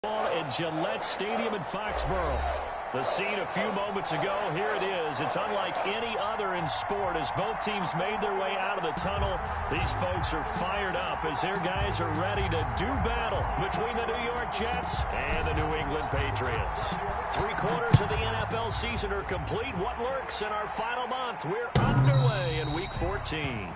At Gillette Stadium in Foxborough. The scene a few moments ago, here it is. It's unlike any other in sport as both teams made their way out of the tunnel. These folks are fired up as their guys are ready to do battle between the New York Jets and the New England Patriots. 3/4 of the NFL season are complete. What lurks in our final month? We're underway in Week 14.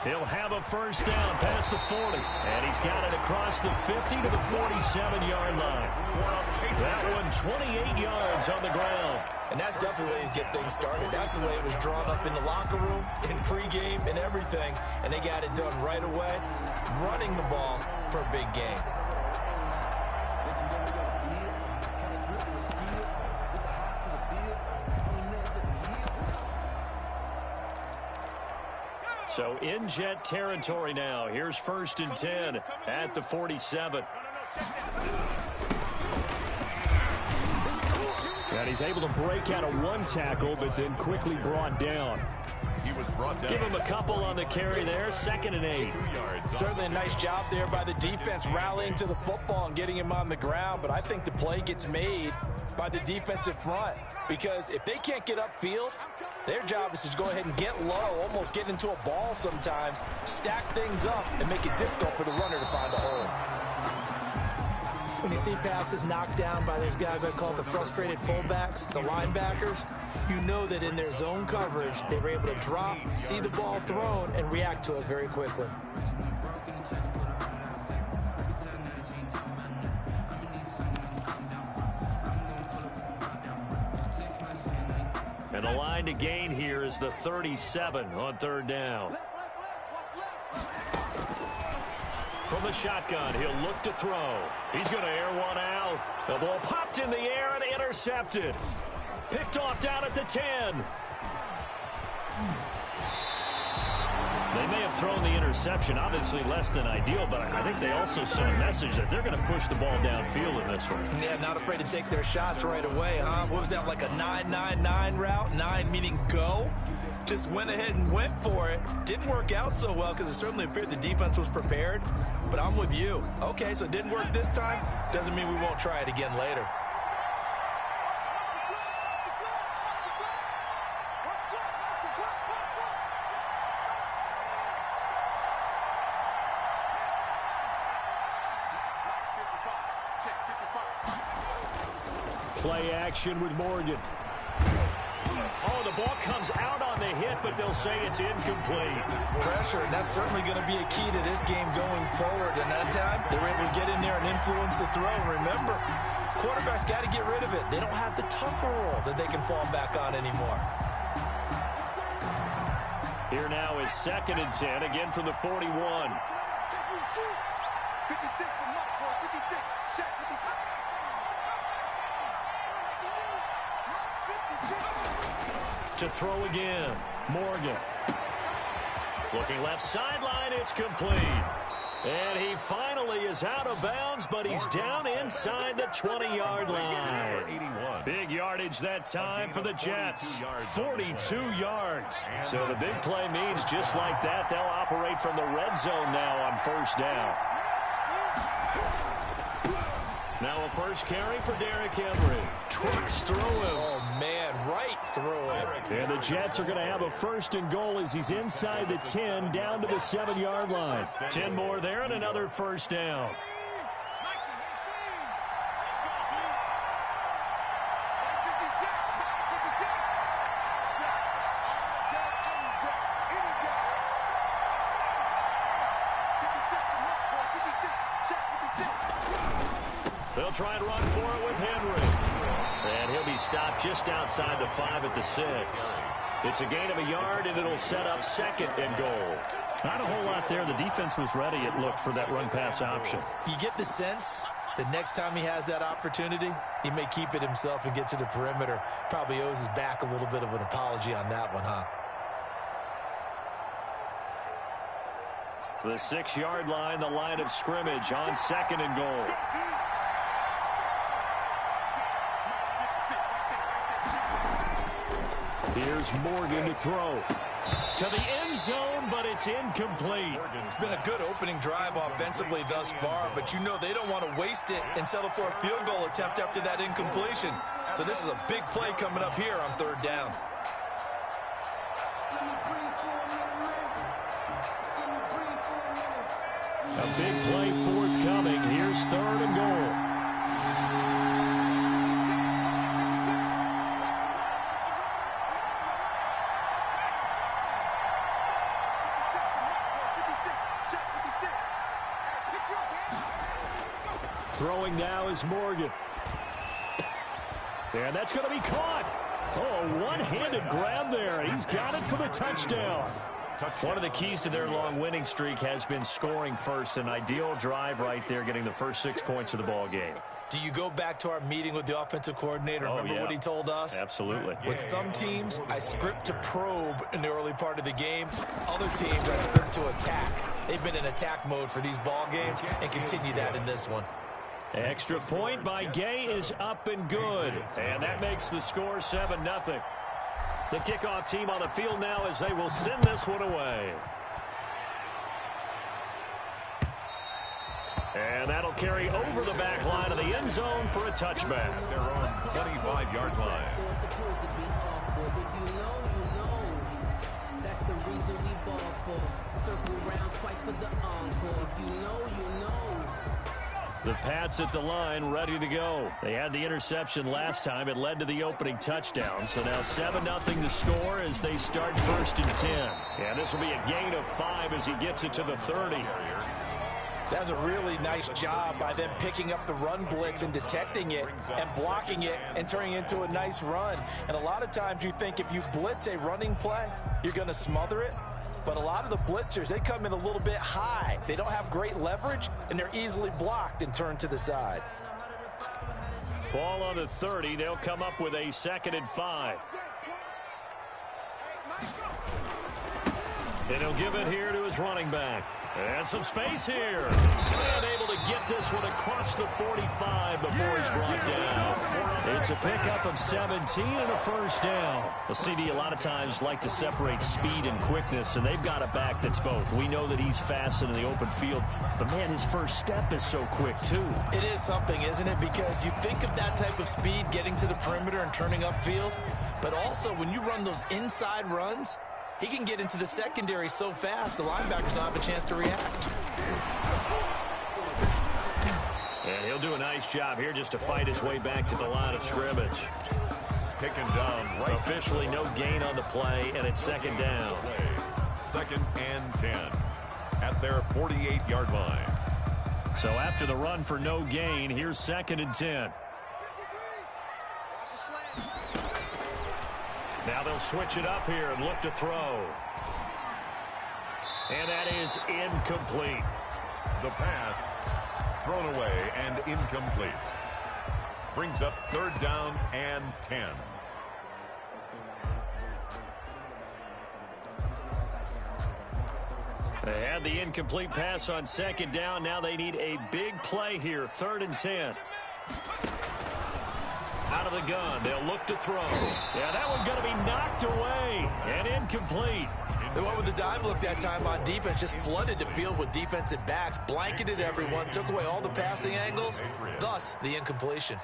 He'll have a first down past the 40. And he's got it across the 50 to the 47-yard line. That one 28 yards on the ground. And that's definitely the way to get things started. That's the way it was drawn up in the locker room, in pregame, and everything. And they got it done right away, running the ball for a big game. So in Jet territory now. Here's 1st and 10 at the 47. And he's able to break out of one tackle, but then quickly brought down. Give him a couple on the carry there. 2nd and 8. Certainly a nice job there by the defense rallying to the football and getting him on the ground. But I think the play gets made by the defensive front. Because if they can't get upfield, their job is to go ahead and get low, almost get into a ball sometimes, stack things up, and make it difficult for the runner to find a hole. When you see passes knocked down by those guys I call the frustrated fullbacks, the linebackers, you know that in their zone coverage, they were able to drop, see the ball thrown, and react to it very quickly. And the line to gain here is the 37 on 3rd down. From the shotgun, he'll look to throw. He's going to air one out. The ball popped in the air and intercepted. Picked off down at the 10. They may have thrown the interception, obviously less than ideal, but I think they also sent a message that they're going to push the ball downfield in this one. Yeah, not afraid to take their shots right away, huh? What was that, like a 9-9-9 route? 9 meaning go? Just went ahead and went for it. Didn't work out so well because it certainly appeared the defense was prepared. But I'm with you. Okay, so it didn't work this time. Doesn't mean we won't try it again later. Play action with Morgan. Oh, the ball comes out on the hit, but they'll say it's incomplete. Pressure, and that's certainly going to be a key to this game going forward. And that time, they were able to get in there and influence the throw. And remember, quarterbacks got to get rid of it. They don't have the tucker roll that they can fall back on anymore. Here now is 2nd and 10, again from the 41. To throw again, Morgan. Looking left sideline, it's complete. And he finally is out of bounds, but he's down inside the 20-yard line. Big yardage that time for the Jets. 42 yards. So the big play means just like that, they'll operate from the red zone now on 1st down. Now a first carry for Derrick Henry. Trucks through him. Oh, man, right through him. And the Jets are going to have a 1st and goal as he's inside the 10 down to the 7-yard line. 10 more there and another 1st down. They'll try and run for it with Henry. And he'll be stopped just outside the 5 at the 6. It's a gain of a yard, and it'll set up 2nd and goal. Not a whole lot there. The defense was ready, it looked, for that run-pass option. You get the sense that next time he has that opportunity, he may keep it himself and get to the perimeter. Probably owes his back a little bit of an apology on that one, huh? The 6-yard line, the line of scrimmage on 2nd and goal. Here's Morgan to throw. To the end zone, but it's incomplete. It's been a good opening drive offensively thus far, but you know they don't want to waste it and settle for a field goal attempt after that incompletion. So this is a big play coming up here on 3rd down. A big play forthcoming. Here's 3rd and goal. Throwing now is Morgan. And that's going to be caught. Oh, one-handed grab there. He's got it for the touchdown. One of the keys to their long winning streak has been scoring first. An ideal drive right there, getting the first 6 points of the ball game. Do you go back to our meeting with the offensive coordinator? Remember what he told us? Absolutely. With some teams, I script to probe in the early part of the game. Other teams, I script to attack. They've been in attack mode for these ball games and continue that in this one. Extra point by Gay is up and good. And that makes the score 7-0. The kickoff team on the field now as they will send this one away. And that'll carry over the back line of the end zone for a touchback. Their own 25-yard line. That's the reason we ball for. Circle round twice for the encore. If you know, you know. The Pats at the line, ready to go. They had the interception last time. It led to the opening touchdown. So now 7-0 to score as they start 1st and 10. And this will be a gain of 5 as he gets it to the 30. That's a really nice job by them picking up the run blitz and detecting it and blocking it and turning it into a nice run. And a lot of times you think if you blitz a running play, you're going to smother it. But a lot of the blitzers, they come in a little bit high. They don't have great leverage, and they're easily blocked and turned to the side. Ball on the 30. They'll come up with a 2nd and 5. And he'll give it here to his running back. And some space here. And able to get this one across the 45 before he's brought down. It's a pickup of 17 and a 1st down. The CD a lot of times like to separate speed and quickness, and they've got a back that's both. We know that he's fast in the open field, but, man, his first step is so quick, too. It is something, isn't it? Because you think of that type of speed getting to the perimeter and turning upfield, but also when you run those inside runs, he can get into the secondary so fast, the linebackers don't have a chance to react. And he'll do a nice job here just to fight his way back to the line of scrimmage. Taken down right. Officially no gain on the play, and it's 2nd down. 2nd and 10 at their 48-yard line. So after the run for no gain, here's 2nd and 10. Now they'll switch it up here and look to throw. And that is incomplete. The pass thrown away and incomplete. Brings up 3rd down and 10. They had the incomplete pass on 2nd down. Now they need a big play here, 3rd and 10. Out of the gun, they'll look to throw. Yeah, that one's going to be knocked away and incomplete. They went with the dive look that time on defense, just flooded the field with defensive backs, blanketed everyone, took away all the passing angles, thus the incompletion.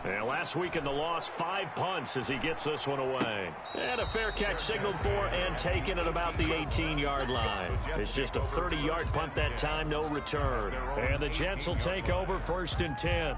And last week in the loss, 5 punts as he gets this one away. And a fair catch signaled for and taken at about the 18-yard line. It's just a 30-yard punt that time, no return. And the Jets will take over 1st and 10.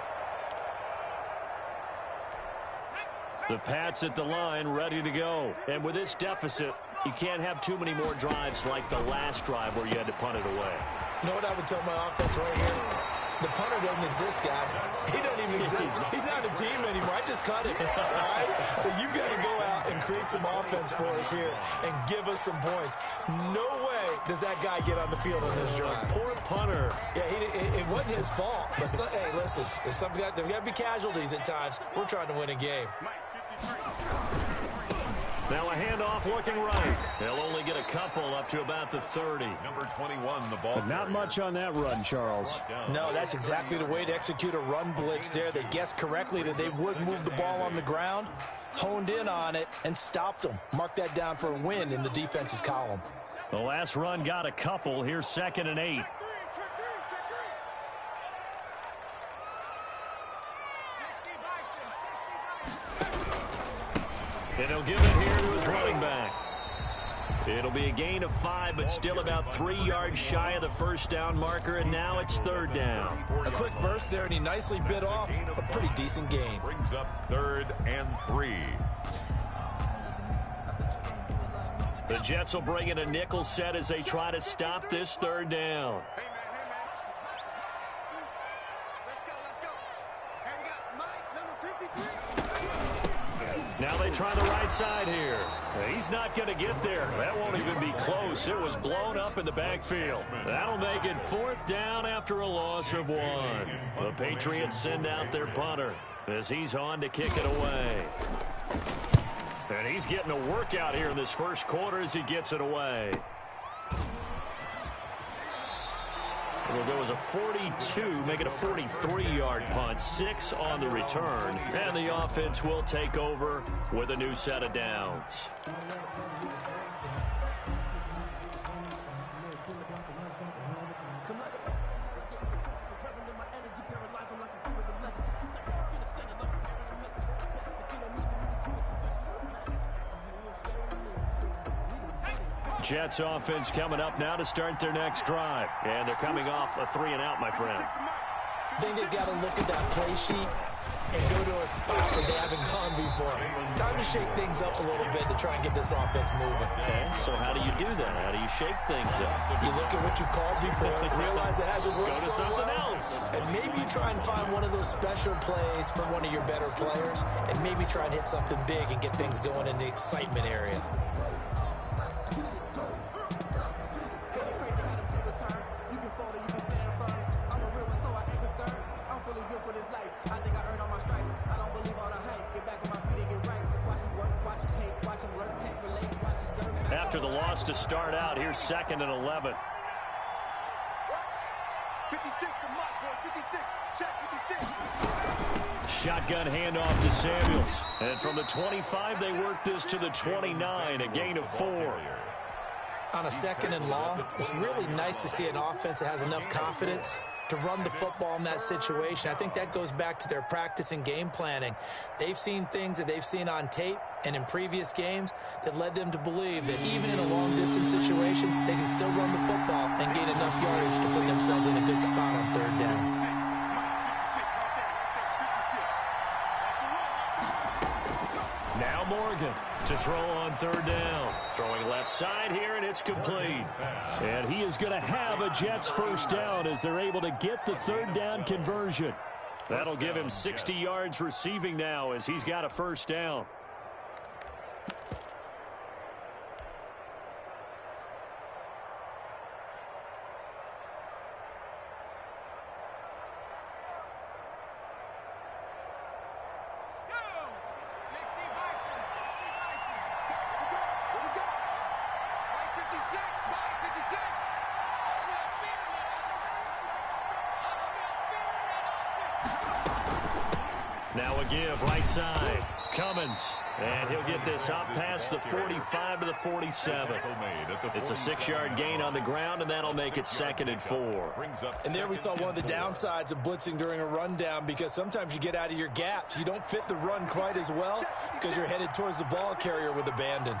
The Pats at the line, ready to go. And with this deficit, you can't have too many more drives like the last drive where you had to punt it away. You know what I would tell my offense right here? The punter doesn't exist, guys. He doesn't even exist. He's not a team anymore. I just cut it, all right? So you've got to go out and create some offense for us here and give us some points. No way does that guy get on the field on this drive. Poor punter. Yeah, it wasn't his fault. But, hey, listen, there's got to be casualties at times. We're trying to win a game. Now a handoff looking right. They'll only get a couple up to about the 30. Number 21, the ball. But not much on that run, Charles. No, that's exactly the way to execute a run blitz there. They guessed correctly that they would move the ball on the ground, honed in on it, and stopped them. Mark that down for a win in the defense's column. The last run got a couple. Here's 2nd and 8. And he'll give it here to his running back. It'll be a gain of 5, but still about 3 yards shy of the first down marker, and now it's 3rd down. A quick burst there, and he nicely bit off a pretty decent gain. Brings up 3rd and 3. The Jets will bring in a nickel set as they try to stop this 3rd down. Now they try the right side here. He's not going to get there. That won't even be close. It was blown up in the backfield. That'll make it 4th down after a loss of 1. The Patriots send out their punter as he's on to kick it away. And he's getting a workout here in this first quarter as he gets it away. It'll go as a 42, make it a 43-yard punt, 6 on the return. And the offense will take over with a new set of downs. Jets offense coming up now to start their next drive. And they're coming off a 3-and-out, my friend. I think they've got to look at that play sheet and go to a spot where they haven't gone before. Time to shake things up a little bit to try and get this offense moving. Okay, so how do you do that? How do you shake things up? You look at what you've called before, realize it hasn't worked Go to so something well, else. and maybe you try and find one of those special plays from one of your better players, and maybe try and hit something big and get things going in the excitement area. After the loss to start out, here's 2nd and 11. 56 to Mark, 56. Check 56. Shotgun handoff to Samuels. And from the 25, they work this to the 29, a gain of 4. On a 2nd and long, it's really nice to see an offense that has enough confidence to run the football in that situation. I think that goes back to their practice and game planning. They've seen things that they've seen on tape and in previous games that led them to believe that even in a long-distance situation, they can still run the football and gain enough yardage to put themselves in a good spot on 3rd down. Now Morgan to throw on 3rd down. Throwing left side here, and it's complete. And he is going to have a Jets first down as they're able to get the 3rd down conversion. That'll give him 60 yards receiving now as he's got a first down. Now a give, right side. Cummins. And he'll get this up past the 45 to the 47. It's a 6-yard gain on the ground, and that'll make it 2nd and 4. And there we saw one of the downsides of blitzing during a rundown, because sometimes you get out of your gaps. You don't fit the run quite as well because you're headed towards the ball carrier with abandon.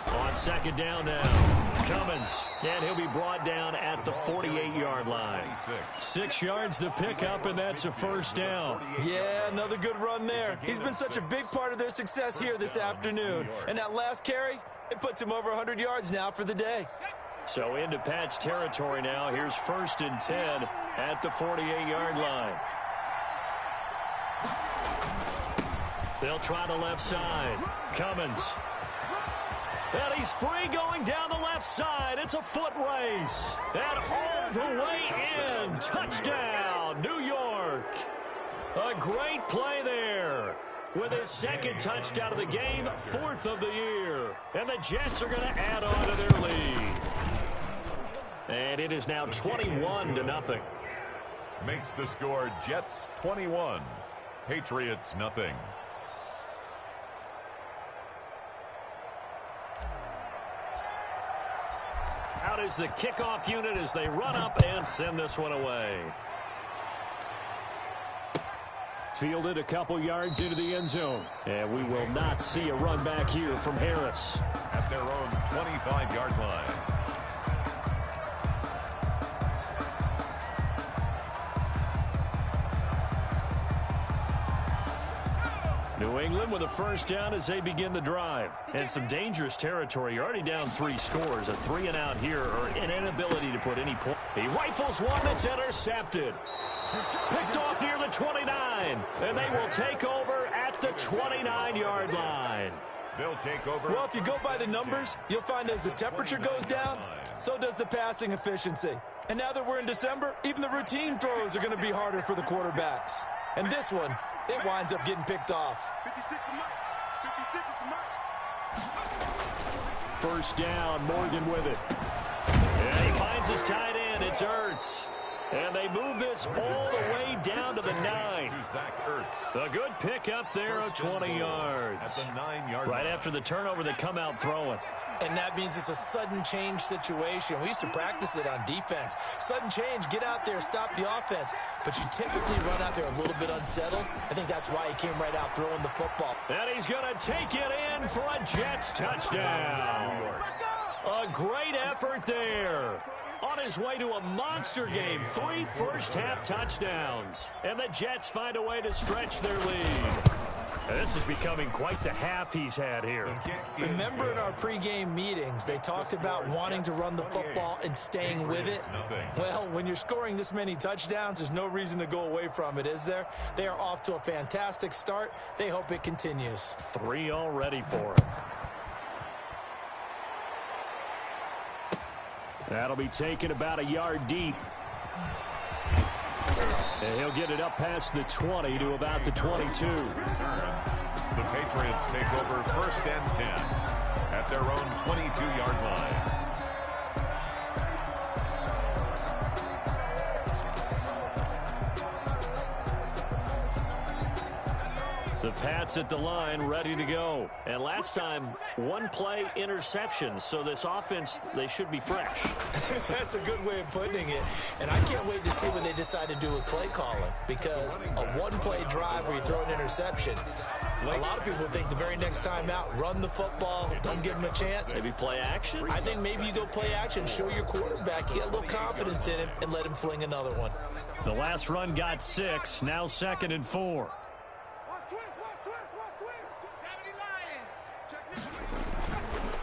On 2nd down now. Cummins, and he'll be brought down at the 48-yard line. 6 yards to pick up, and that's a first down. Yeah, another good run there. He's been such a big part of their success here this afternoon. And that last carry, it puts him over 100 yards now for the day. So into Pat's territory now. Here's 1st and 10 at the 48-yard line. They'll try the left side. Cummins. And he's free going down the left side. It's a foot race. And all the way in. Touchdown, New York. A great play there. With his 2nd touchdown of the game, 4th of the year. And the Jets are going to add on to their lead. And it is now 21-0. Makes the score Jets 21, Patriots nothing. Out is the kickoff unit as they run up and send this one away. Fielded a couple yards into the end zone. And we will not see a run back here from Harris. At their own 25-yard line. New England with a first down as they begin the drive. And some dangerous territory. You're already down 3 scores. A 3 and out here, or an inability to put any point. He rifles one that's intercepted. Picked off near the 29. And they will take over at the 29-yard line. They'll take over. Well, if you go by the numbers, you'll find as the temperature goes down, so does the passing efficiency. And now that we're in December, even the routine throws are going to be harder for the quarterbacks. And this one, it winds up getting picked off. 56 to Mike. 56 to Mike. First down, Morgan with it. And he finds his tight end. It's Ertz. And they move this all the way down to the 9. To Zach Ertz. A good pick up there of 20 yards. At the 9-yard Right line. after the turnover, they come out throwing. And that means it's a sudden change situation. We used to practice it on defense. Sudden change, get out there, stop the offense. But you typically run out there a little bit unsettled. I think that's why he came right out throwing the football. And he's going to take it in for a Jets touchdown. A great effort there. On his way to a monster game. 3 first-half touchdowns. And the Jets find a way to stretch their lead. And this is becoming quite the half he's had here. Remember in our pregame meetings, they talked about wanting to run the football and staying with it? Well, when you're scoring this many touchdowns, there's no reason to go away from it, is there? They are off to a fantastic start. They hope it continues. 3 already for him. That'll be taken about a yard deep. And he'll get it up past the 20 to about the 22. The Patriots take over 1st and 10 at their own 22-yard line. The Pats at the line, ready to go. And last time, 1 play interception. So this offense, they should be fresh. That's a good way of putting it. And I can't wait to see what they decide to do with play calling. Because a 1-play drive where you throw an interception, a lot of people think the very next time out, run the football, don't give them a chance. Maybe play action? I think maybe you go play action, show your quarterback, get a little confidence in him, and let him fling another one. The last run got 6, now 2nd and 4.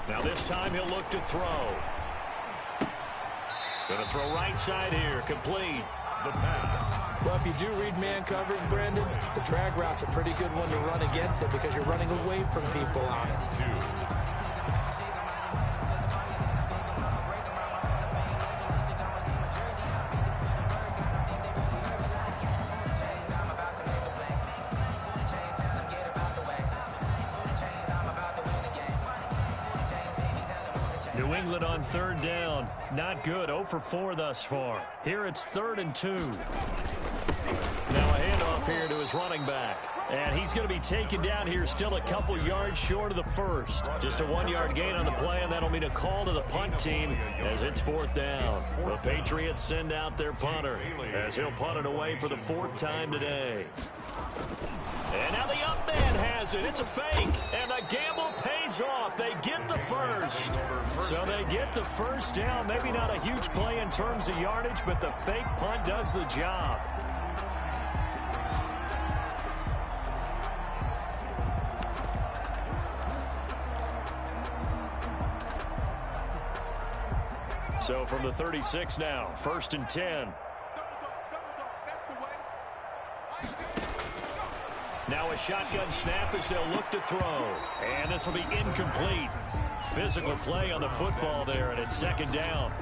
Now this time he'll look to throw. Going to throw right side here, complete. The pass. Well, if you do read man coverage, Brandon, the drag route's a pretty good one to run against it because you're running away from people on it. 2. New England on 3rd down. Not good. 0 for 4 thus far. Here it's 3rd and 2. Now a handoff here to his running back. And he's going to be taken down here still a couple yards short of the first. Just a 1-yard gain on the play, and that'll mean a call to the punt team as it's 4th down. The Patriots send out their punter as he'll punt it away for the 4th time today. And now the up man has it. It's a fake, and the gamble pays pays off. They get the first. So they get the first down. Maybe not a huge play in terms of yardage, but the fake punt does the job. So from the 36 now, 1st and 10. Now a shotgun snap as they'll look to throw. And this will be incomplete. Physical play on the football there, and it's 2nd down.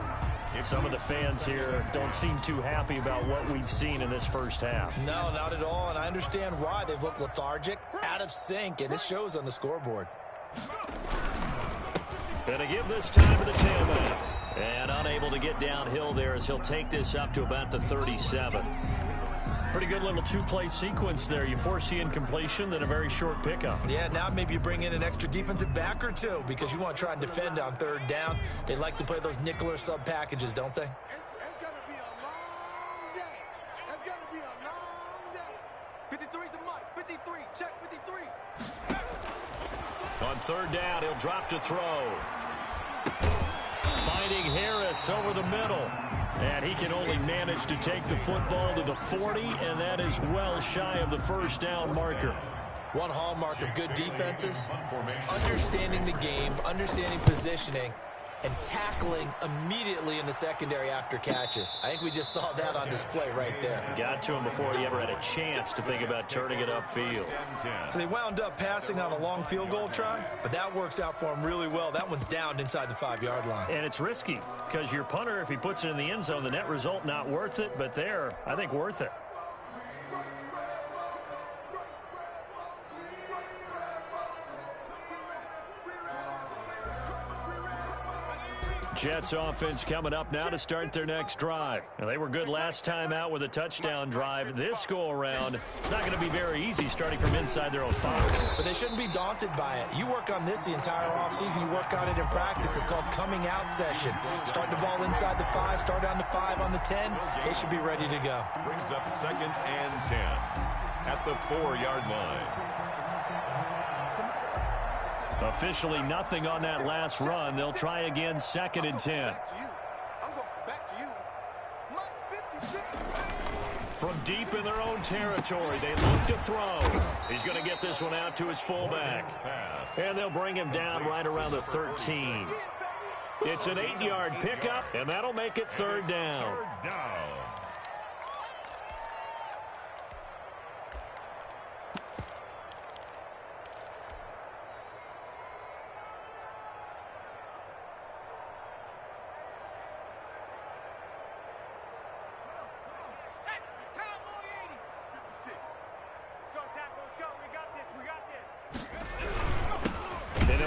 Some of the fans here don't seem too happy about what we've seen in this first half. No, not at all, and I understand why. They've looked lethargic, out of sync, and it shows on the scoreboard. Gonna give this time to the tailback. And unable to get downhill there as he'll take this up to about the 37. Pretty good little two-play sequence there. You force the incompletion, then a very short pickup. Yeah, now maybe you bring in an extra defensive back or two because you want to try and defend on 3rd down. They like to play those nickel or sub packages, don't they? It's going to be a long day. It's going to be a long day. 53's the mic. 53. Check 53. On 3rd down, he'll drop to throw. Finding Harris over the middle. And he can only manage to take the football to the 40, and that is well shy of the 1st down marker. One hallmark of good defenses is understanding the game, understanding positioning, and tackling immediately in the secondary after catches. I think we just saw that on display right there. Got to him before he ever had a chance to think about turning it upfield. So they wound up passing on a long field goal try, but that works out for them really well. That one's down inside the 5-yard line. And it's risky because your punter, if he puts it in the end zone, the net result not worth it, but there, I think worth it. Jets offense coming up now to start their next drive. And they were good last time out with a touchdown drive. This go-around, it's not going to be very easy starting from inside their own 5. But they shouldn't be daunted by it. You work on this the entire offseason. You work on it in practice. It's called coming out session. Start the ball inside the 5, start down the 5 on the 10. They should be ready to go. Brings up 2nd and 10 at the 4-yard line. Officially nothing on that last run. They'll try again 2nd and 10. I'm going back to you. Mike 56. From deep in their own territory, they look to throw. He's going to get this one out to his fullback. And they'll bring him down right around the 13. It's an 8-yard pickup, and that'll make it 3rd down.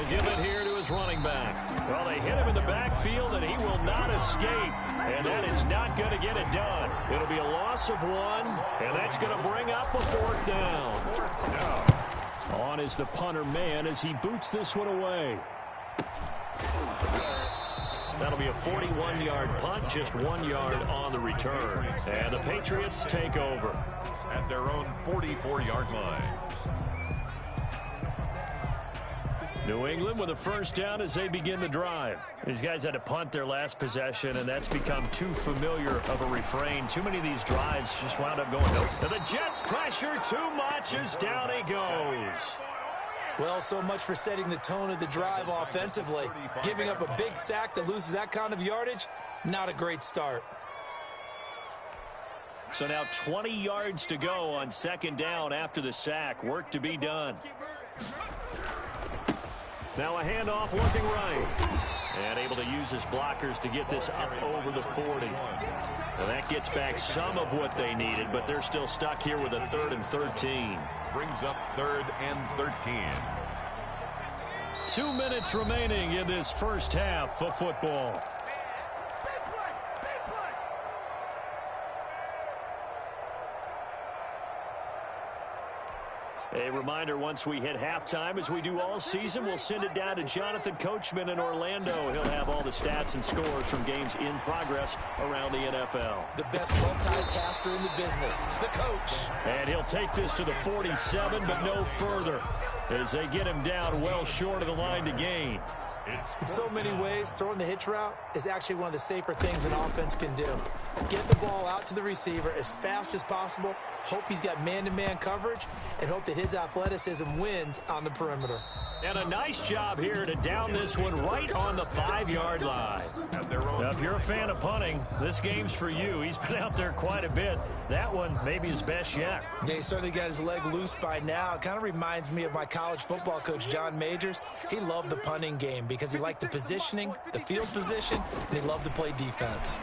Give it here to his running back. Well, they hit him in the backfield, and he will not escape. And that is not going to get it done. It'll be a loss of 1, and that's going to bring up a 4th down. On is the punter man as he boots this one away. That'll be a 41-yard punt, just 1 yard on the return. And the Patriots take over at their own 44-yard line. New England with a 1st down as they begin the drive. These guys had to punt their last possession, and that's become too familiar of a refrain. Too many of these drives just wound up going no. And the Jets pressure too much as down he goes. Well, so much for setting the tone of the drive offensively. Giving up a big sack that loses that kind of yardage, not a great start. So now 20 yards to go on 2nd down after the sack. Work to be done. Now a handoff looking right. And able to use his blockers to get this up over the 40. Now that gets back some of what they needed, but they're still stuck here with a 3rd and 13. Brings up 3rd and 13. 2 minutes remaining in this first half of football. A reminder, once we hit halftime, as we do all season, we'll send it down to Jonathan Coachman in Orlando. He'll have all the stats and scores from games in progress around the NFL. The best multitasker in the business, the coach. And he'll take this to the 47, but no further, as they get him down well short of the line to gain. In so many ways, throwing the hitch route is actually one of the safer things an offense can do. Get the ball out to the receiver as fast as possible, hope he's got man-to-man coverage, and hope that his athleticism wins on the perimeter. And a nice job here to down this one right on the 5-yard line. Now, if you're a fan of punting, this game's for you. He's been out there quite a bit. That one maybe his best yet. Yeah, he certainly got his leg loose by now. It kind of reminds me of my college football coach, John Majors. He loved the punting game because he liked the positioning, the field position, and he loved to play defense.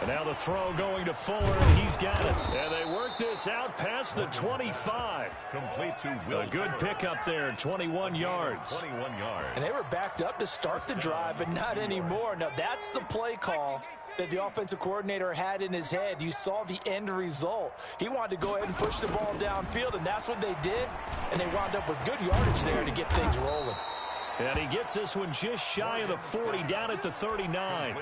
And now the throw going to Fuller, and he's got it. And they work this out past the 25. Complete to Will. A good pickup there, 21 yards. 21 yards. And they were backed up to start the drive, but not anymore. Now, that's the play call that the offensive coordinator had in his head. You saw the end result. He wanted to go ahead and push the ball downfield, and that's what they did. And they wound up with good yardage there to get things rolling. And he gets this one just shy of the 40, down at the 39.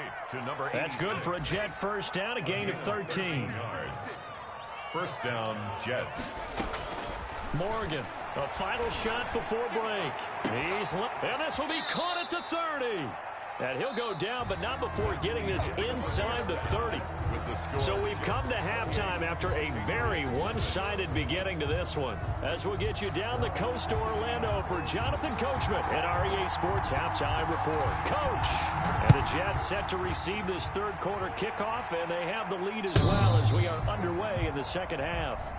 That's good for a Jet first down, a gain of 13. First down, Jets. Morgan, a final shot before break. And this will be caught at the 30. And he'll go down, but not before getting this inside the 30. So we've come to halftime after a very one-sided beginning to this one. As we'll get you down the coast to Orlando for Jonathan Coachman at our EA Sports Halftime Report. Coach! And the Jets set to receive this third quarter kickoff, and they have the lead as well as we are underway in the second half.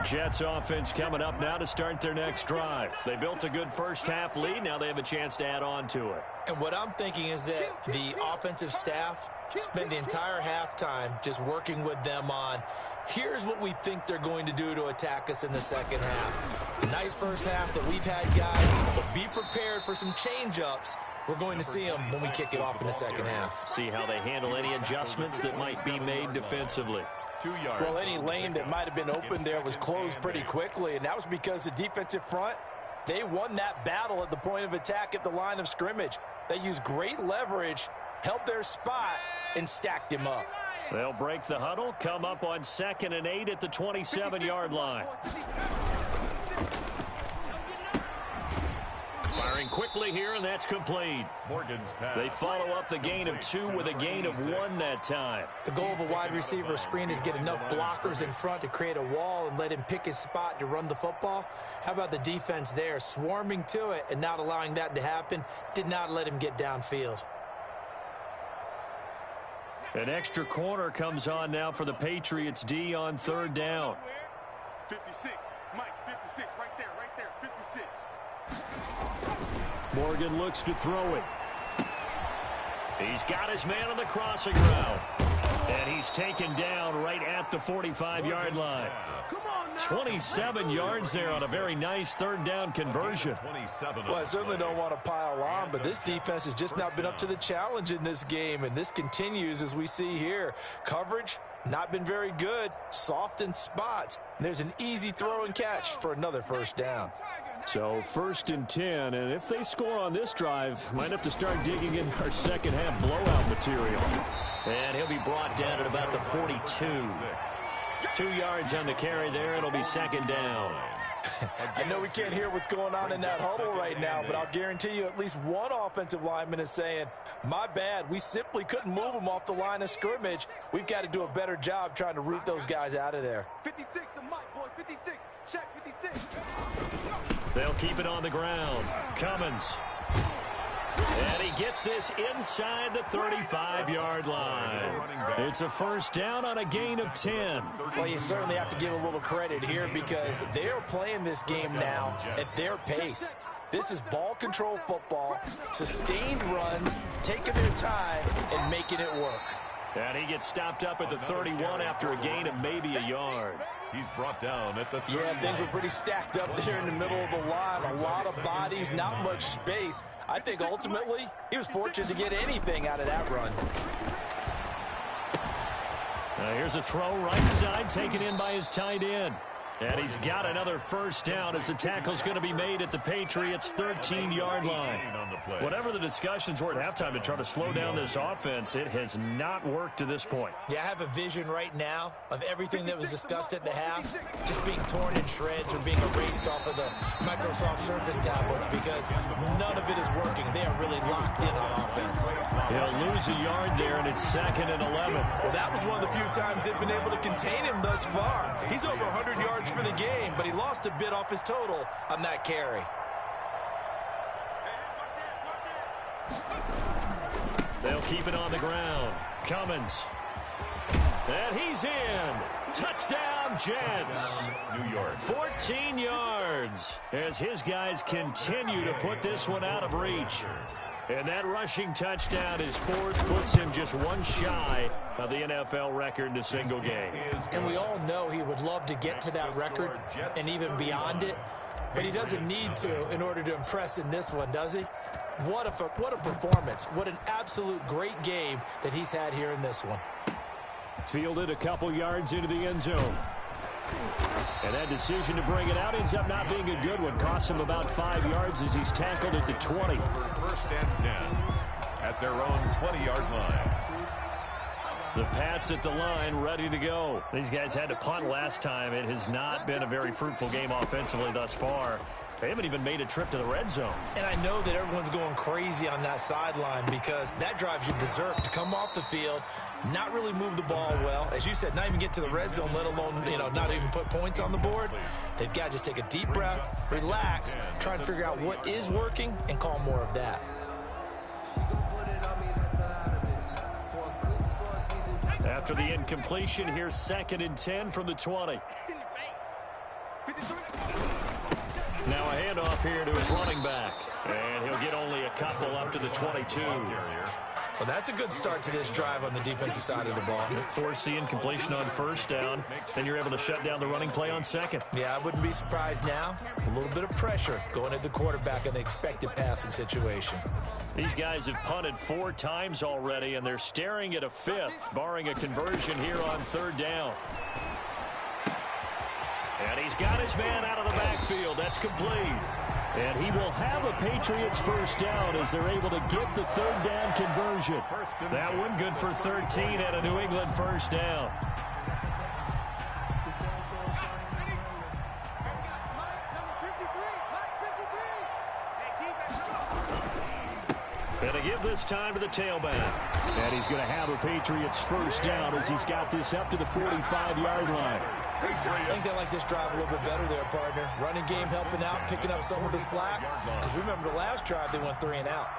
Jets offense coming up now to start their next drive. They built a good first half lead. Now they have a chance to add on to it. And what I'm thinking is that the offensive staff spent the entire halftime just working with them on, here's what we think they're going to do to attack us in the second half. Nice first half that we've had, guys, but be prepared for some change-ups. We're going to see them when we kick it off in the second half. See how they handle any adjustments that might be made defensively. 2 yards. Well, any lane that might have been open there was closed pretty quickly, and that was because the defensive front, they won that battle at the point of attack at the line of scrimmage. They used great leverage, held their spot, and stacked him up. They'll break the huddle, come up on 2nd and 8 at the 27-yard line. Firing quickly here, and that's complete. Morgan's pass. They follow up the gain of 2 with a gain of 1 that time. The goal of a wide receiver screen is get enough blockers in front to create a wall and let him pick his spot to run the football. How about the defense there, swarming to it and not allowing that to happen? Did not let him get downfield. An extra corner comes on now for the Patriots D on 3rd down. 56, Mike, 56, right there, 56. Morgan looks to throw it. He's got his man on the crossing route. And he's taken down right at the 45-yard line. 27 yards there on a very nice 3rd down conversion. Well, I certainly don't want to pile on, but this defense has just not been up to the challenge in this game, and this continues as we see here. Coverage, not been very good, soft in spots. There's an easy throw and catch for another first down. So 1st and 10, and if they score on this drive, might have to start digging in our second half blowout material. And he'll be brought down at about the 42. 2 yards on the carry there. It'll be 2nd down. I know we can't hear what's going on in that huddle right now, but I'll guarantee you at least one offensive lineman is saying, my bad, we simply couldn't move them off the line of scrimmage. We've got to do a better job trying to root those guys out of there. 56 to Mike, boys, 56. Check 56. They'll keep it on the ground. Cummins. And he gets this inside the 35-yard line. It's a 1st down on a gain of 10. Well, you certainly have to give a little credit here because they're playing this game now at their pace. This is ball control football, sustained runs, taking their time, and making it work. And he gets stopped up at the 31 after a gain of maybe a yard. He's brought down at the 30. Yeah, things were pretty stacked up there in the middle of the line. A lot of bodies, not much space. I think ultimately he was fortunate to get anything out of that run. Here's a throw right side taken in by his tight end. And he's got another first down as the tackle's going to be made at the Patriots' 13-yard line. Whatever the discussions were at halftime to try to slow down this offense, it has not worked to this point. Yeah, I have a vision right now of everything that was discussed at the half just being torn in shreds or being erased off of the Microsoft Surface tablets because none of it is working. They are really locked in on offense. He'll lose a yard there, and it's 2nd and 11. Well, that was one of the few times they've been able to contain him thus far. He's over 100 yards for the game, but he lost a bit off his total on that carry. They'll keep it on the ground. Cummins. And he's in. Touchdown, Jets. New York. 14 yards as his guys continue to put this one out of reach. And that rushing touchdown is 4th, puts him just one shy of the NFL record in a single game. And we all know he would love to get to that record and even beyond it, but he doesn't need to in order to impress in this one, does he? What a performance. What an absolute great game that he's had here in this one. Fielded a couple yards into the end zone. And that decision to bring it out ends up not being a good one. Costs him about 5 yards as he's tackled at the 20. 1st and 10 at their own 20-yard line. The Pats at the line, ready to go. These guys had to punt last time. It has not been a very fruitful game offensively thus far. They haven't even made a trip to the red zone. And I know that everyone's going crazy on that sideline because that drives you berserk to come off the field, not really move the ball well. As you said, not even get to the red zone, let alone, not even put points on the board. They've got to just take a deep breath, relax, try and figure out what is working, and call more of that. After the incompletion, here's 2nd and 10 from the 20. Now a handoff here to his running back. And he'll get only a couple up to the 22. Well, that's a good start to this drive on the defensive side of the ball. Force the incompletion on 1st down, then you're able to shut down the running play on 2nd. Yeah, I wouldn't be surprised now. A little bit of pressure going at the quarterback in the expected passing situation. These guys have punted 4 times already, and they're staring at a 5th, barring a conversion here on 3rd down. And he's got his man out of the backfield. That's complete. And he will have a Patriots 1st down as they're able to get the 3rd down conversion. That one good for 13 and a New England 1st down. And to give this time to the tailback. And he's going to have a Patriots 1st down as he's got this up to the 45-yard line. I think they like this drive a little bit better there, partner. Running game helping out, picking up some of the slack. Because remember the last drive, they went 3 and out.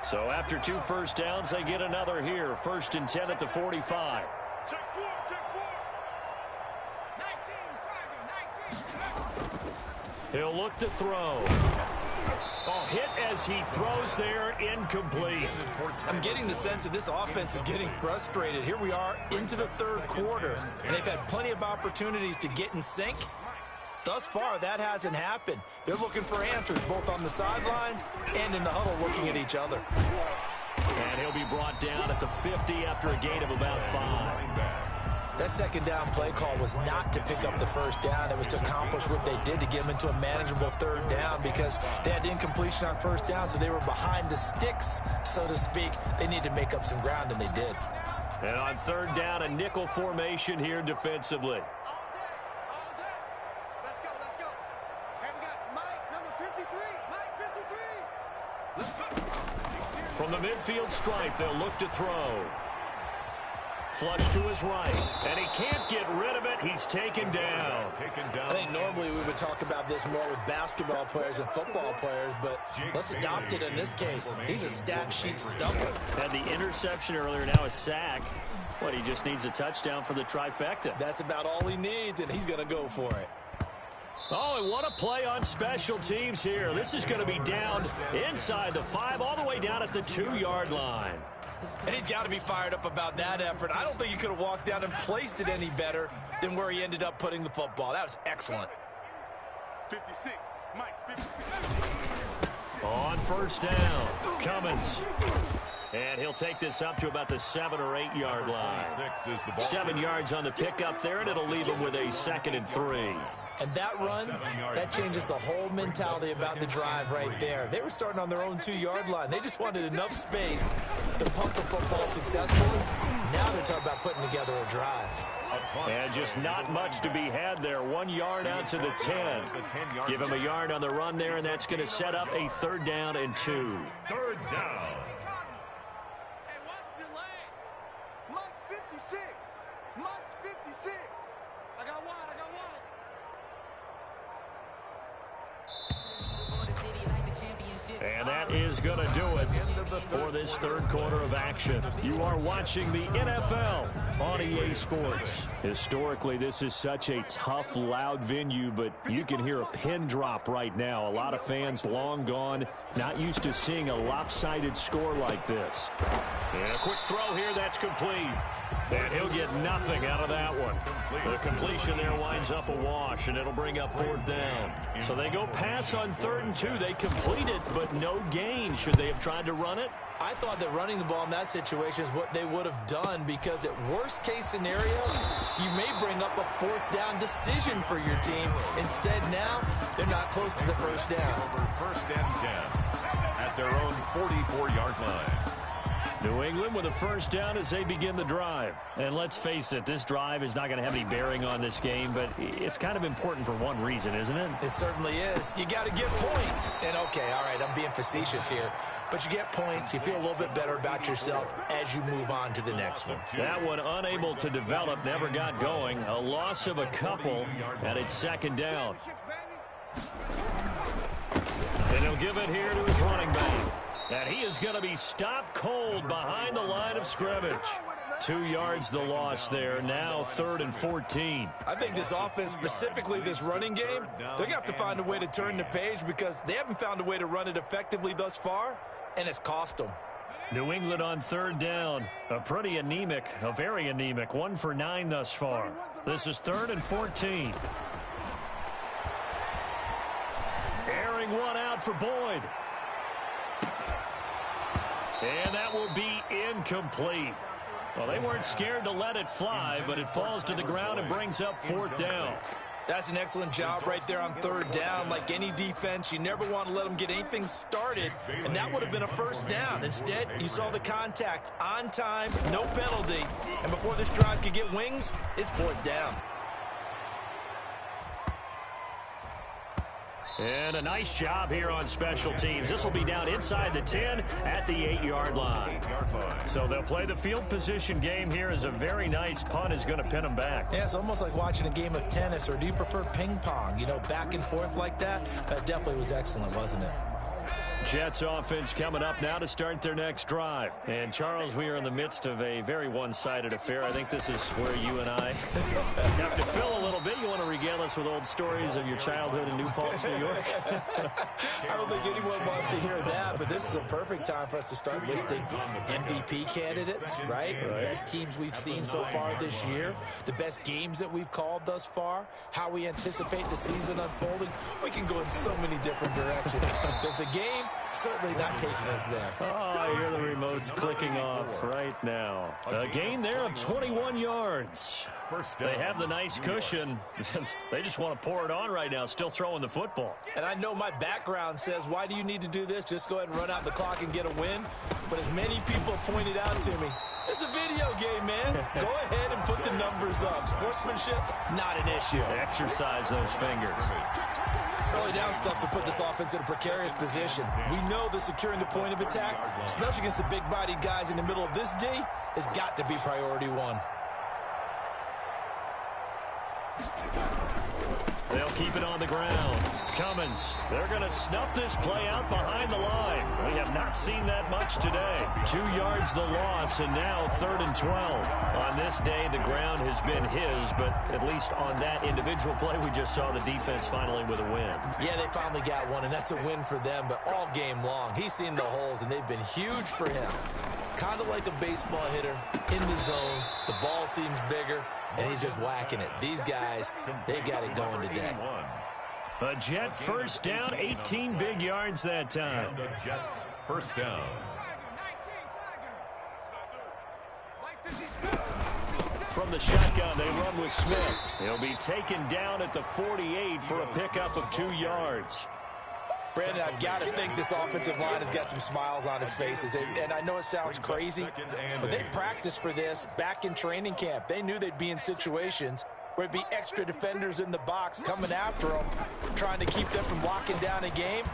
So after 2 1st downs, they get another here. 1st and 10 at the 45. Check 4, check 4. 19, He'll look to throw. Oh, hit as he throws there, incomplete. I'm getting the sense that this offense is getting frustrated. Here we are into the 3rd quarter, and they've had plenty of opportunities to get in sync. Thus far, that hasn't happened. They're looking for answers both on the sidelines and in the huddle looking at each other. And he'll be brought down at the 50 after a gain of about 5. That 2nd down play call was not to pick up the 1st down. It was to accomplish what they did to get them into a manageable 3rd down because they had incompletion on 1st down, so they were behind the sticks, so to speak. They needed to make up some ground, and they did. And on 3rd down, a nickel formation here defensively. All day. Let's go, let's go. And we got Mike, number 53. Mike, 53. From the midfield stripe, they'll look to throw. Flush to his right, and he can't get rid of it. He's taken down. I think normally we would talk about this more with basketball players and football players, but let's adopt it in this case. He's a stat sheet stumper. Had the interception earlier, now a sack. What, he just needs a touchdown for the trifecta. That's about all he needs, and he's going to go for it. Oh, and what a play on special teams here. This is going to be down inside the 5, all the way down at the 2-yard line. And he's got to be fired up about that effort. I don't think he could have walked down and placed it any better than where he ended up putting the football. That was excellent. 56. Mike, 56. On first down, Cummins. And he'll take this up to about the 7 or 8 yard line. 7 yards on the pickup there, and it'll leave him with a 2nd and 3. And that run, that changes the whole mentality about the drive right there. They were starting on their own 2-yard line. They just wanted enough space to pump the football successfully. Now they're talking about putting together a drive. And just not much to be had there. 1 yard out to the 10. Give him a yard on the run there, and that's going to set up a 3rd down and 2. 3rd down. Hey, watch the lane. Mike's 56. Mike's 56. I got one. And that is going to do it for this 3rd quarter of action. You are watching the NFL on EA Sports. Historically, this is such a tough, loud venue, but you can hear a pin drop right now. A lot of fans long gone, not used to seeing a lopsided score like this. And a quick throw here, that's complete. And he'll get nothing out of that one. The completion there winds up a wash, and it'll bring up 4th down. So they go pass on 3rd and 2. They complete it, but no gain. Should they have tried to run it? I thought that running the ball in that situation is what they would have done, because at worst case scenario, you may bring up a 4th down decision for your team. Instead, now they're not close to the 1st down. Over 1st and 10 at their own 44-yard line. New England with a 1st down as they begin the drive. And let's face it, this drive is not going to have any bearing on this game, but it's kind of important for one reason, isn't it? It certainly is. You got to get points. And okay, all right, I'm being facetious here, but you get points, you feel a little bit better about yourself as you move on to the next one. That one unable to develop, never got going. A loss of a couple, and it's 2nd down. And he'll give it here to his running back. And he is going to be stopped cold behind the line of scrimmage. 2 yards the loss there. Now 3rd and 14. I think this offense, specifically this running game, they're going to have to find a way to turn the page, because they haven't found a way to run it effectively thus far, and it's cost them. New England on 3rd down. A pretty anemic, a very anemic. 1 for 9 thus far. This is 3rd and 14. Airing one out for Boyd. And that will be incomplete. Well, they weren't scared to let it fly, but it falls to the ground and brings up 4th down. That's an excellent job right there on 3rd down. Like any defense, you never want to let them get anything started, and that would have been a 1st down. Instead, you saw the contact on time, no penalty, and before this drive could get wings, it's 4th down. And a nice job here on special teams. This will be down inside the 10 at the 8-yard line. So they'll play the field position game here, as a very nice punt is going to pin them back. Yeah, it's almost like watching a game of tennis, or do you prefer ping pong? You know, back and forth like that? That definitely was excellent, wasn't it? Jets offense coming up now to start their next drive. And, Charles, we are in the midst of a very one-sided affair. I think this is where you and I have to fill a little bit. You want to regale us with old stories of your childhood in New Paltz, New York? I don't think anyone wants to hear that, but this is a perfect time for us to start listing MVP candidates, right? The best teams we've seen so far this year, the best games that we've called thus far, how we anticipate the season unfolding. We can go in so many different directions, because the game certainly not taking us there. Oh, I hear the remotes clicking off right now. A gain there of 21 yards. They have the nice cushion. They just want to pour it on right now, still throwing the football. And I know my background says, why do you need to do this? Just go ahead and run out the clock and get a win. But as many people pointed out to me, it's a video game, man. Go ahead and put the numbers up. Sportsmanship, not an issue. Exercise those fingers. Early down stuff to put this offense in a precarious position. We know that securing the point of attack, especially against the big-bodied guys in the middle of this D, has got to be priority one. They'll keep it on the ground. Cummins, they're going to snuff this play out behind the line. We have not seen that much today. 2 yards the loss, and now 3rd and 12. On this day, the ground has been his, but at least on that individual play, we just saw the defense finally with a win. Yeah, they finally got one, and that's a win for them, but all game long, he's seen the holes, and they've been huge for him. kind of like a baseball hitter in the zone. The ball seems bigger, and he's just whacking it. These guys, they got it going today. A Jet first down, 18 big yards that time. And the Jets first down. From the shotgun, they run with Smith. He'll be taken down at the 48 for a pickup of 2 yards. Brandon, I've got to think this offensive line has got some smiles on its faces. And I know it sounds crazy, but they practiced for this back in training camp. They knew they'd be in situations where it'd be extra defenders in the box coming after them, trying to keep them from locking down a game.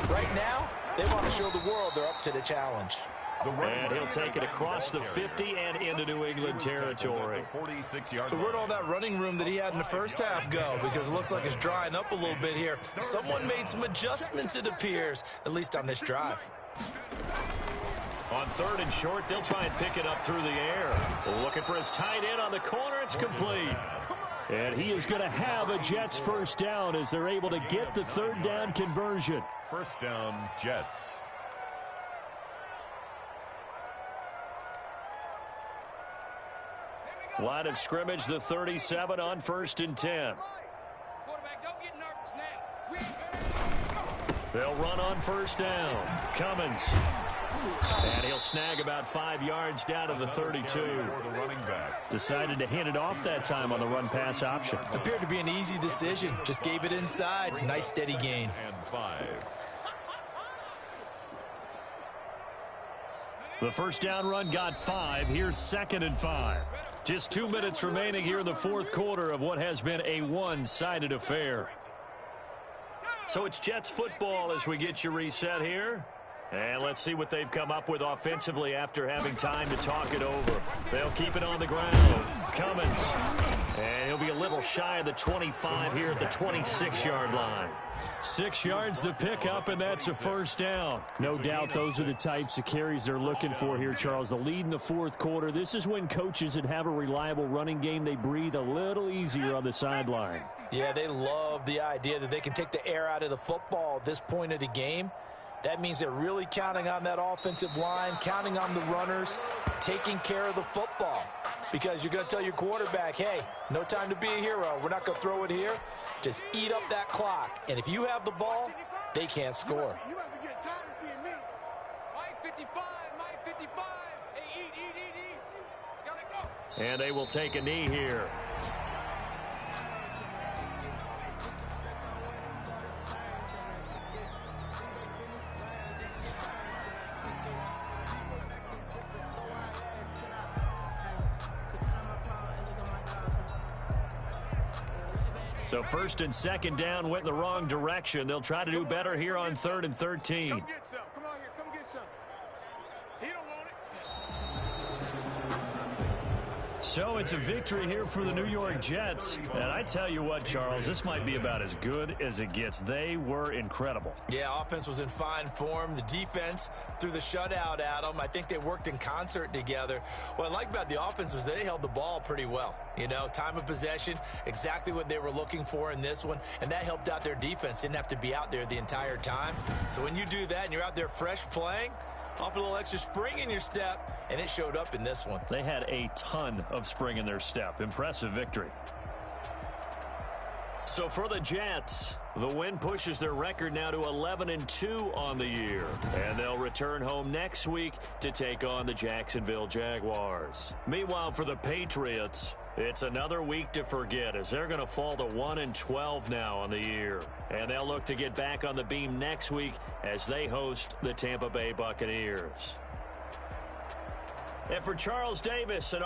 Right now, they want to show the world they're up to the challenge. And he'll take it across the 50 and into New England territory. So where'd all that running room that he had in the first half go? Because it looks like it's drying up a little bit here. Someone made some adjustments, it appears, at least on this drive. On 3rd and short, they'll try and pick it up through the air. Looking for his tight end on the corner. It's complete. And he is going to have a Jets first down as they're able to get the 3rd down conversion. First down, Jets. Line of scrimmage, the 37 on 1st and 10. Quarterback, don't get nervous now. They'll run on 1st down. Cummins. And he'll snag about 5 yards down to the 32. Decided to hand it off that time on the run-pass option. Appeared to be an easy decision. Just gave it inside. Nice steady gain. And 5. The first down run got 5. Here's 2nd and 5. Just 2 minutes remaining here in the 4th quarter of what has been a one-sided affair. So it's Jets football as we get you reset here. And let's see what they've come up with offensively after having time to talk it over. They'll keep it on the ground. Cummins. And he'll be a little shy of the 25 here at the 26-yard line. 6 yards the pickup, and that's a first down. No doubt those are the types of carries they're looking for here, Charles. The lead in the 4th quarter. This is when coaches that have a reliable running game, they breathe a little easier on the sideline. Yeah, they love the idea that they can take the air out of the football at this point of the game. That means they're really counting on that offensive line, counting on the runners, taking care of the football. Because you're going to tell your quarterback, hey, no time to be a hero. We're not going to throw it here. Just eat up that clock. And if you have the ball, they can't score. You must be getting tired of seeing me. Mike 55, Mike 55. Hey, eat. Gotta go. And they will take a knee here. So 1st and 2nd down went in the wrong direction. They'll try to do better here on 3rd and 13. Come get some. Come on here. Come get some. He don't want it. So it's a victory here for the New York Jets. And I tell you what, Charles, this might be about as good as it gets. They were incredible. Yeah, offense was in fine form. The defense threw the shutout at them. I think they worked in concert together. What I like about the offense was they held the ball pretty well. You know, time of possession, exactly what they were looking for in this one. And that helped out their defense. Didn't have to be out there the entire time. So when you do that and you're out there fresh playing, off a little extra spring in your step, and it showed up in this one. They had a ton of spring in their step. Impressive victory. So for the Jets, the win pushes their record now to 11-2 on the year. And they'll return home next week to take on the Jacksonville Jaguars. Meanwhile, for the Patriots, it's another week to forget as they're going to fall to 1-12 now on the year. And they'll look to get back on the beam next week as they host the Tampa Bay Buccaneers. And for Charles Davis and